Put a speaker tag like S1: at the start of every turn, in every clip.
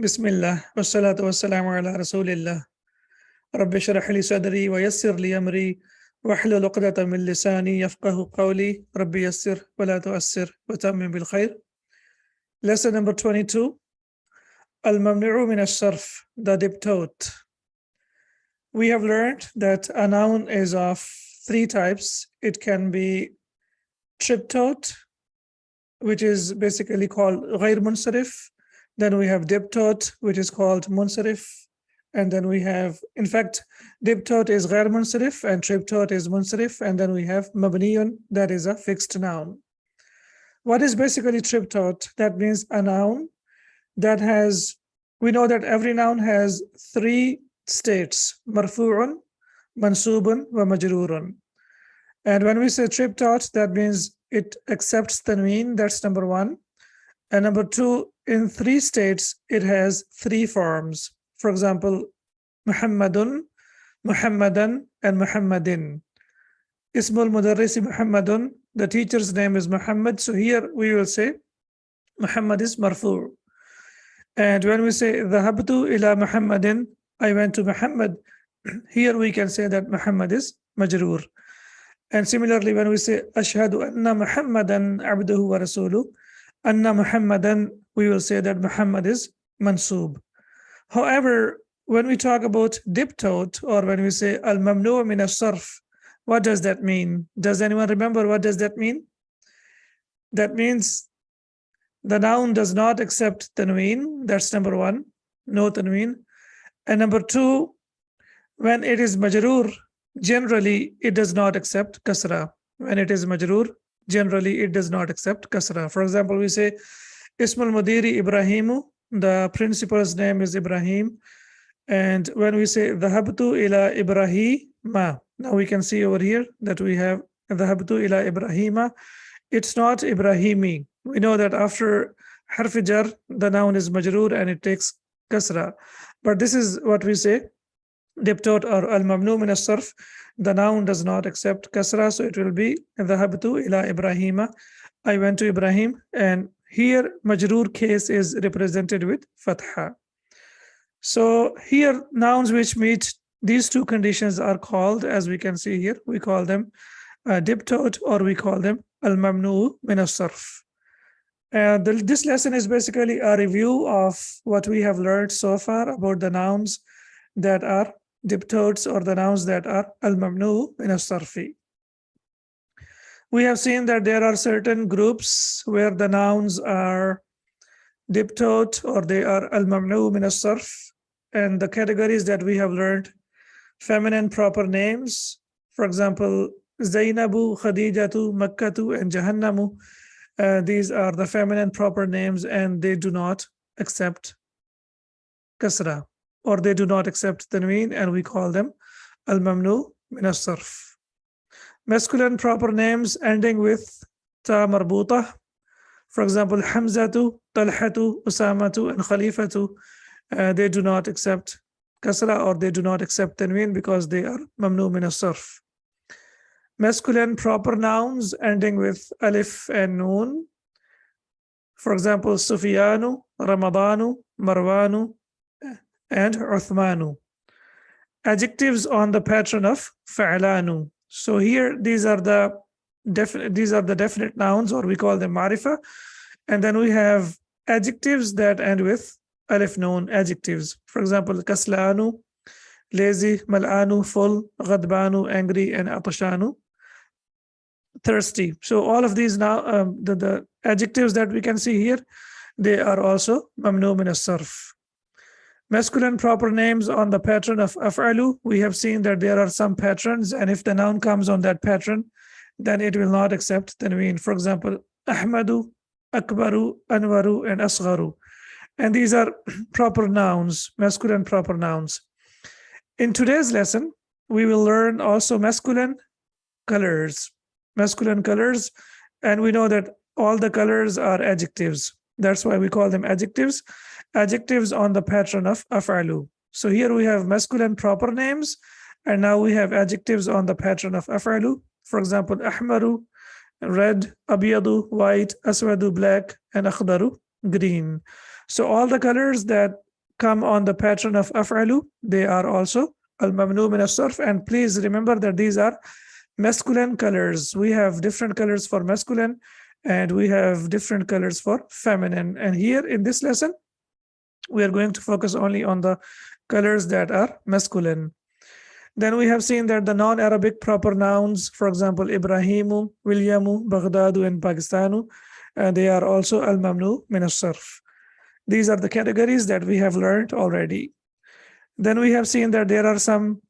S1: Bismillah, wassalatu wassalamu ala rasulillah. Rabbi shrah li sadri wa yassir li amri wahlul uqdatan min lisani yafqahu qawli. Rabbi yassir wa la tu'assir wa tammim bil khair. Lesson number 22. Al-mamnu'u min al-sarf, the diptote. We have learned that a noun is of three types. It can be triptote, which is basically called ghair munsarif. Then we have diptote, which is called munsarif. And then we have, in fact, diptote is ghair munsarif and triptote is munsarif. And then we have mabniyun, that is a fixed noun. What is basically triptote? That means a noun that has, we know that every noun has three states: marfu'un, mansubun, wa majrurun. And when we say triptote, that means it accepts tanween, that's number one. And number two, in three states, it has three forms. For example, Muhammadun, Muhammadan, and Muhammadin. Ismul Mudarrisi Muhammadun, the teacher's name is Muhammad. So here we will say Muhammad is marfu'. And when we say Dhahabtu ila Muhammadin, I went to Muhammad, here we can say that Muhammad is majroor. And similarly, when we say Ashhadu anna Muhammadan abduhu wa rasuluh, Anna Muhammadan, we will say that Muhammad is mansub. However, when we talk about diptote, or when we say al-mamnu' min as-sarf, what does that mean? Does anyone remember what does that mean? That means the noun does not accept tanween. That's number one, no tanween. And number two, when it is majroor, generally it does not accept kasra. When it is majroor, generally it does not accept kasra. For example, we say Ismul Mudiri Ibrahimu, the principal's name is Ibrahim. And when we say Dhahabtu ila Ibrahima, now we can see over here that we have Dhahabtu ila Ibrahima. It's not Ibrahimi. We know that after harf jar, the noun is majroor and it takes kasra. But this is what we say, diptote or al-mamnu min as-sarf. The noun does not accept kasra, so it will be Dhahabtu ila Ibrahima. I went to Ibrahim, and here majroor case is represented with fatha. So here nouns which meet these two conditions are called, as we can see here, we call them diptote, or we call them al-mamnu min as-sarf. This lesson is basically a review of what we have learned so far about the nouns that are diptotes, or the nouns that are al-mamnu min as-sarfi. We have seen that there are certain groups where the nouns are diptote or they are al-mamnu min as-sarf, and the categories that we have learned: feminine proper names, for example, Zainabu, Khadijatu, Makkatu, and Jahannamu. These are the feminine proper names, and they do not accept kasra, or they do not accept tanween, and we call them al-mamnu min as-sarf. Masculine proper names ending with ta marbuta, for example, Hamzatu, Talhatu, Usamatu, and Khalifatu, they do not accept kasra, or they do not accept tanween because they are mamnu min as-sarf. Masculine proper nouns ending with alif and noon, for example, Sufyanu, Ramadanu, Marwanu, and Uthmanu. Adjectives on the pattern of fa'lanu. So here these are the definite nouns, or we call them marifa. And then we have adjectives that end with alif noon adjectives. For example, kaslanu, lazy, mal'anu, full, ghadbanu, angry, and atashanu, thirsty. So all of these now, the adjectives that we can see here, they are also mamnu min as-sarf. Masculine proper names on the pattern of af'alu, we have seen that there are some patterns, and if the noun comes on that pattern, then it will not accept tanween. For example, Ahmadu, Akbaru, Anwaru, and Asgharu. And these are proper nouns, masculine proper nouns. In today's lesson, we will learn also masculine colors. Masculine colors, and we know that all the colors are adjectives. That's why we call them adjectives. Adjectives on the pattern of af'alu. So here we have masculine proper names, and now we have adjectives on the pattern of af'alu. For example, ahmaru, red, abiyadu, white, aswadu, black, and akhdaru, green. So all the colors that come on the pattern of af'alu, they are also al-mamnu min as-sarf. And please remember that these are masculine colors. We have different colors for masculine and we have different colors for feminine. And here in this lesson, we are going to focus only on the colors that are masculine. Then we have seen that the non-Arabic proper nouns, for example, Ibrahimu, Williamu, Baghdadu, and Pakistanu, they are also al-mamnu min as-sarf. These are the categories that we have learned already. Then we have seen that there are some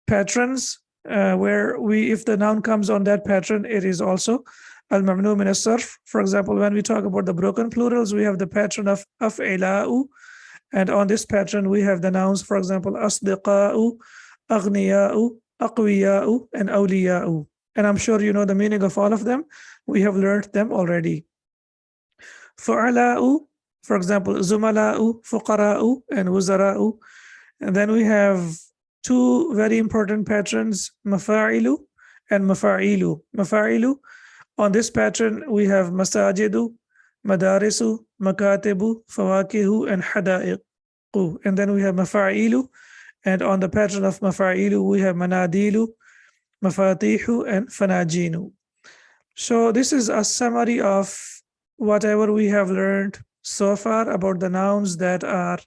S1: patterns where if the noun comes on that pattern, it is also al-mamnu min as-sarf. For example, when we talk about the broken plurals, we have the pattern of af'ila'u, and on this pattern we have the nouns, for example, asdiqa'u, aghniya'u, aqwiya'u, and awliya'u. And I'm sure you know the meaning of all of them. We have learned them already. Fu'ala'u, for example, zumala'u, fuqara'u, and wuzara'u. And then we have two very important patterns, mafa'ilu and mafa'ilu. Mafa'ilu, on this pattern, we have masajidu, madarisu, makatibu, fawakihu, and hada'iqu. And then we have mafa'ilu. And on the pattern of mafa'ilu, we have manadilu, mafatihu, and fanajinu. So this is a summary of whatever we have learned so far about the nouns that are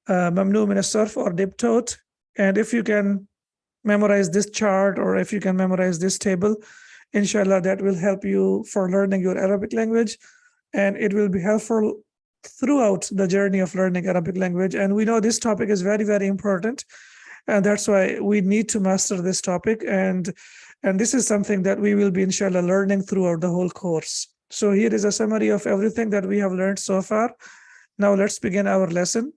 S1: mamnu min as-sarf or diptote. And if you can memorize this chart or if you can memorize this table, inshallah, that will help you for learning your Arabic language. And it will be helpful throughout the journey of learning Arabic language. And we know this topic is very, very important. And that's why we need to master this topic. And this is something that we will be, inshallah, learning throughout the whole course. So here is a summary of everything that we have learned so far. Now let's begin our lesson.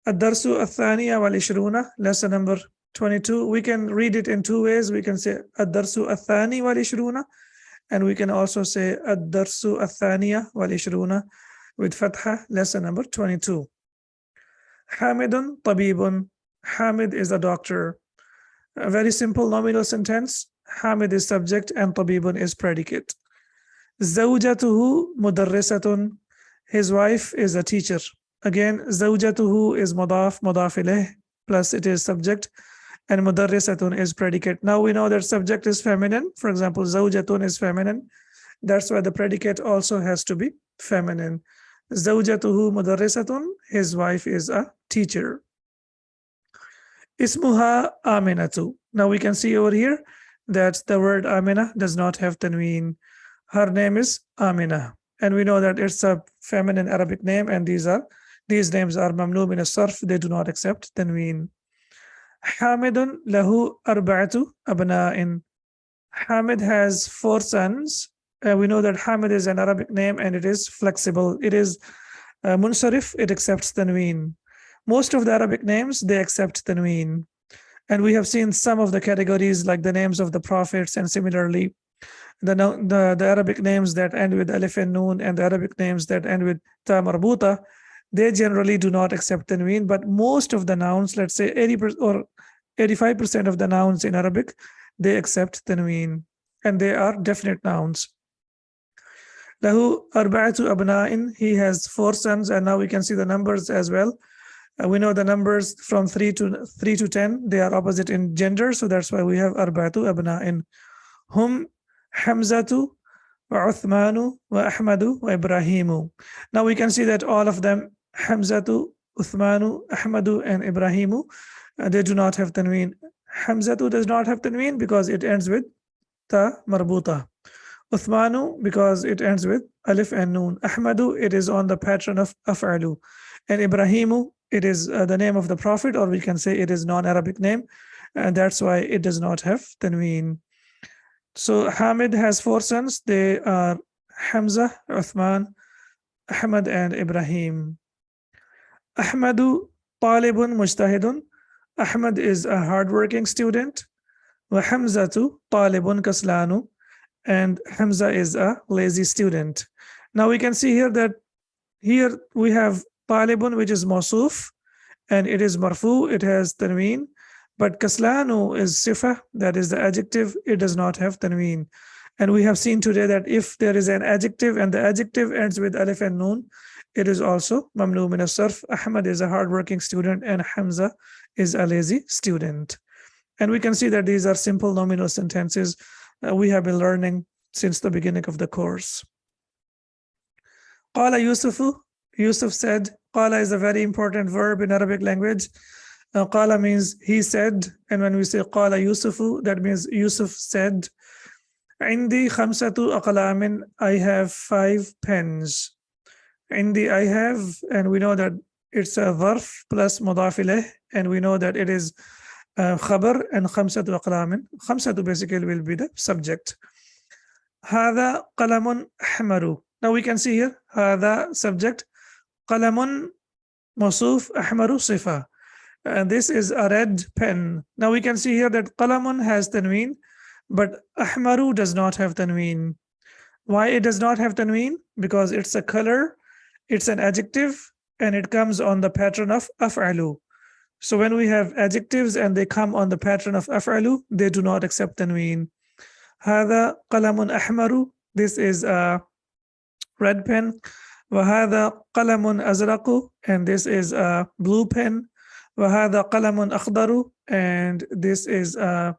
S1: Ad-darsu al-thaniya wal-ishruna, lesson number 22. We can read it in two ways. We can say Ad-darsu al-thani wal-ishruna, and we can also say Ad-darsu al-thaniya wal-ishruna with fatha, lesson number 22. Hamidun tabibun. Hamid is a doctor. A very simple nominal sentence. Hamid is subject and tabibun is predicate. Zawjatuhu mudarrisatun. His wife is a teacher. Again, zawjatuhu is mudaf ilayh, plus it is subject, and mudarrisatun is predicate. Now we know that subject is feminine. For example, zawjatun is feminine. That's why the predicate also has to be feminine. Zawjatuhu mudarrisatun. His wife is a teacher. Ismuha Aminatu. Now we can see over here that the word Amina does not have tanween. Her name is Amina. And we know that it's a feminine Arabic name, and these names are mamnu min as-sarf. They do not accept tanween. Hamidun lahu arba'atu abna'in. Hamid has 4 sons. We know that Hamid is an Arabic name and it is flexible. It is munsarif. It accepts tanween. Most of the Arabic names, they accept tanween. And we have seen some of the categories like the names of the prophets, and similarly the Arabic names that end with alif and noon and the Arabic names that end with ta marbuta, they generally do not accept tanween. But most of the nouns, let's say 80% or 85% of the nouns in Arabic, they accept tanween, and they are definite nouns. Lahu arba'atu abna'in. He has 4 sons, and now we can see the numbers as well. We know the numbers from 3 to 10, they are opposite in gender, so that's why we have arba'atu abna'in. Hum Hamzatu wa Uthmanu wa Ahmadu wa Ibrahimu. Now we can see that all of them, Hamzatu, Uthmanu, Ahmadu, and Ibrahimu, they do not have tanween. Hamzatu does not have tanween because it ends with ta marbuta. Uthmanu because it ends with alif and noon. Ahmadu, it is on the pattern of af'alu. And Ibrahimu, it is the name of the prophet, or we can say it is non-Arabic name, and that's why it does not have tanween. So Hamid has 4 sons. They are Hamza, Uthman, Ahmad, and Ibrahim. Ahmadu talibun mujtahidun. Ahmad is a hardworking student. Wa Hamzatu talibun kaslanu. And Hamza is a lazy student. Now we can see here that here we have talibun, which is mawsuf, and it is marfu, it has tanween. But kaslanu is sifa, that is the adjective, it does not have tanween. And we have seen today that if there is an adjective and the adjective ends with alif and noon, it is also mamnu min as-sarf. Ahmad is a hardworking student and Hamza is a lazy student. And we can see that these are simple nominal sentences we have been learning since the beginning of the course. Qala Yusufu, Yusuf said. Qala is a very important verb in Arabic language. Qala means he said, and when we say Qala Yusufu, that means Yusuf said. Indi khamsatu aqlamin, I have 5 pens. Indi, I have, and we know that it's a dharf plus mudaf ilayh, and we know that it is khabar and khamsatu aqlamin. Khamsatu basically will be the subject. Hada qalamun ahmaru. Now we can see here, hada subject, qalamun mawsuf, ahmaru sifa. And this is a red pen. Now we can see here that qalamun has tanween, but ahmaru does not have tanween. Why it does not have tanween? Because it's a color, it's an adjective, and it comes on the pattern of af'alu. So when we have adjectives and they come on the pattern of af'alu, they do not accept tanween. Hada qalamun ahmaru. This is a red pen. Wahada qalamun azraqu. And this is a blue pen. Wahada qalamun akhdaru. And this is a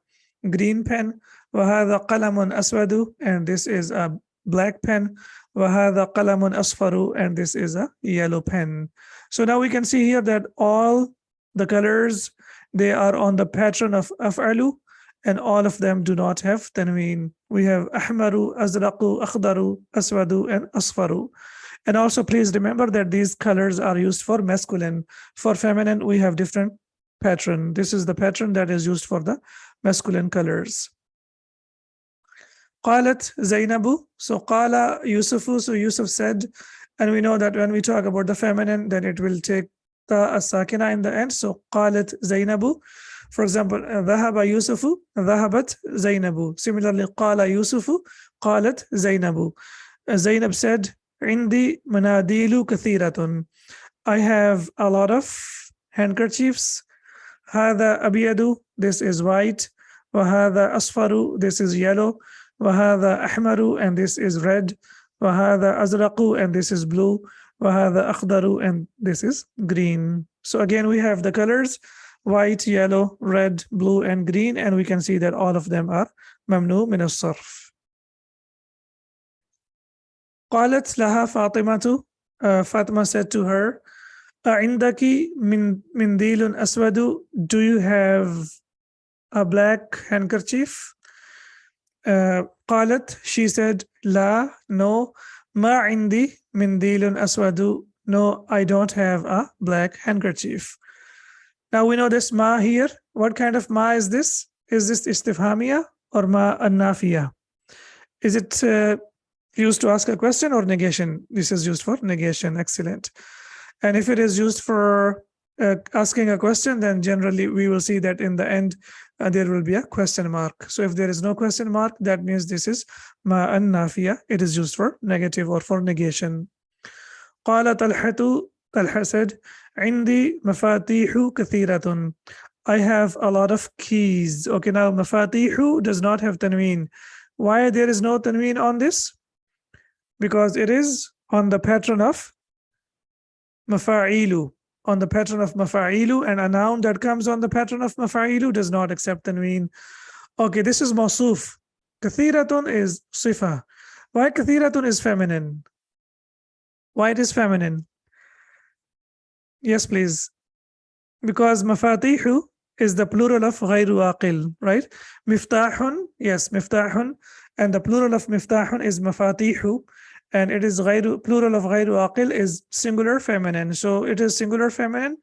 S1: green pen. Wahada qalamun aswadu. And this is a black pen. Wahada qalamun asfaru. And this is a yellow pen. So now we can see here that all the colors, they are on the pattern of af'alu, and all of them do not have tanween. We have ahmaru, azraqu, akhdaru, aswadu, and asfaru. And also please remember that these colors are used for masculine. For feminine, we have different pattern. This is the pattern that is used for the masculine colors. Qalat Zainabu. So qala Yusufu. So Yusuf said, and we know that when we talk about the feminine, then it will take the as-sakina in the end. So qalat Zainabu. For example, dhahaba Yusufu, dhahabat Zainabu. Similarly, qala Yusufu, qalat Zainabu. Zainab said, Indi manadilu kathiratun. I have a lot of handkerchiefs. Hada abiyadu. This is white. Wahada asfaru. This is yellow. Wahada ahmaru. And this is red. Wahada azraqu. And this is blue. Wahada akhdaru. And this is green. So again, we have the colors: white, yellow, red, blue, and green, and we can see that all of them are mamnu min as-sarf. Qalat laha Fatimatu. Fatima said to her, Indaki min mindilun aswadu. Do you have a black handkerchief? Qalat, she said, La, no. Ma indi mindilun aswadu. No, I don't have a black handkerchief. Now we know this ma here. What kind of ma is this? Is this istifhamia or ma an-nafiya? Is it used to ask a question or negation? This is used for negation. Excellent. And if it is used for asking a question, then generally we will see that in the end there will be a question mark. So if there is no question mark, that means this is ma an-nafiya. It is used for negative or for negation. Qala Talhatu. Talha said, Indi mafatihu kathiratun. I have a lot of keys. Okay, now mafatihu does not have tanween. Why there is no tanween on this? Because it is on the pattern of mafa'ilu. On the pattern of mafa'ilu, and a noun that comes on the pattern of mafa'ilu does not accept tanween. Okay, this is mawsuf. Kathiratun is sifa. Why kathiratun is feminine? Why it is feminine? Yes, please. Because mafatihu is the plural of ghayru aqil, right? Miftahun, yes, miftahun. And the plural of miftahun is mafatihu. And it is plural of ghayru aqil is singular feminine. So it is singular feminine.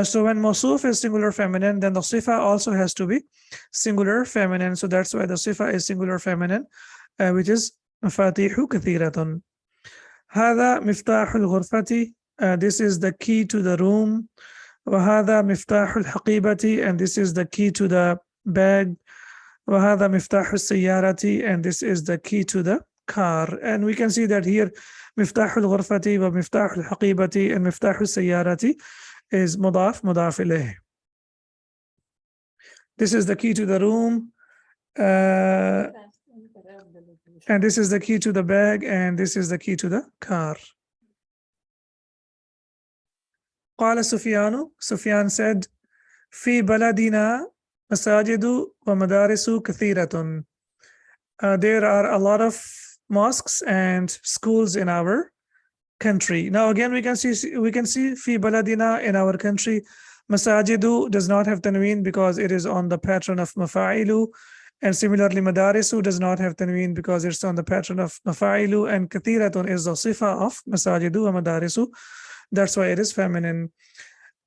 S1: So when mawsuf is singular feminine, then the sifa also has to be singular feminine. So that's why the sifa is singular feminine, which is mafatihu kathiratun. Hada miftahul ghurfati. This is the key to the room. Wahada miftahul haqibati, and this is the key to the bag. Wahada miftahul sayyarati, and this is the key to the car. And we can see that here miftahul ghurfati wa miftahul haqibati and miftahul sayyarati is mudaf ilayh. This is the key to the room. And this is the key to the bag, and this is the key to the car. قال Sufyan said, في بلدنا مساجد ومدارس كثيرة. There are a lot of mosques and schools in our country. Now again, we can see في بلدنا in our country. Masajidu does not have tanween because it is on the pattern of mafa'ilu, and similarly madarisu does not have tanween because it's on the pattern of mafa'ilu, and kathiratun is the sifa of masajidu wa madarisu. That's why it is feminine.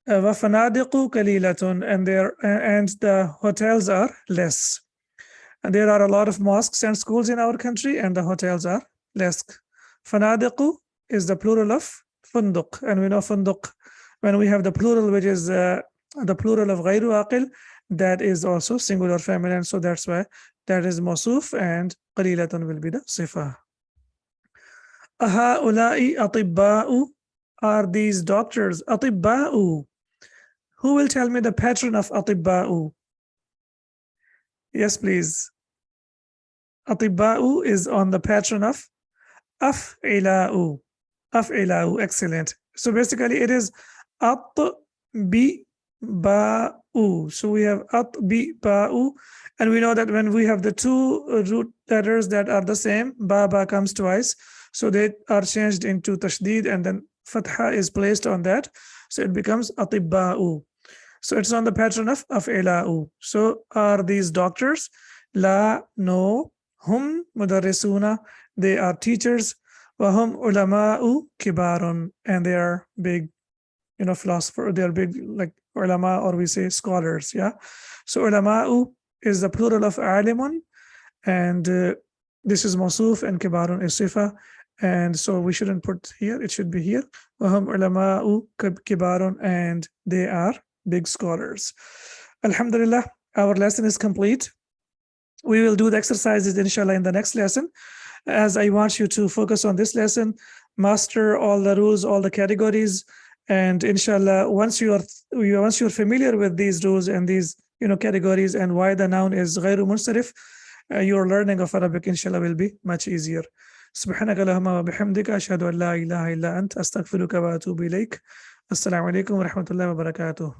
S1: وَفَنَادِقُ قَلِيلَةٌ, and the hotels are less. And there are a lot of mosques and schools in our country, and the hotels are less. Fanadiqu is the plural of funduq, and we know funduq, when we have the plural, which is the plural of ghayru aqil, that is also singular feminine. So that's why that is mawsuf, and qalilatun will be the sifa. Aha'ula'i atibba'u, are these doctors? Atibba'u. Who will tell me the pattern of atibba'u? Yes, please. Atibba'u is on the pattern of af'ila'u. Af'ila'u, excellent. So basically it is at-bi-ba'u. So we have at-bi-ba'u, and we know that when we have the two root letters that are the same, ba comes twice. So they are changed into tashdid, and then fatha is placed on that. So it becomes atibba'u. So it's on the pattern of af'ila'u. So are these doctors? La, no. Hum mudarrisuna, they are teachers. Wahum ulama'u kibarun, and they are big, philosopher. They are big, like ulama, or we say scholars. Yeah. So ulama'u is the plural of alimun, and this is mawsuf, and kibarun is sifa. And so we shouldn't put here, it should be here. Wahum ulama'u kibarun, and they are big scholars. Alhamdulillah, our lesson is complete. We will do the exercises inshallah in the next lesson, as I want you to focus on this lesson, master all the rules, all the categories, and inshallah, once you're familiar with these rules and these categories and why the noun is ghayru munsarif, your learning of Arabic inshallah will be much easier. سبحانك اللهم وبحمدك أشهد أن لا إله إلا أنت أستغفرك وأتوب إليك. السلام عليكم ورحمة الله وبركاته.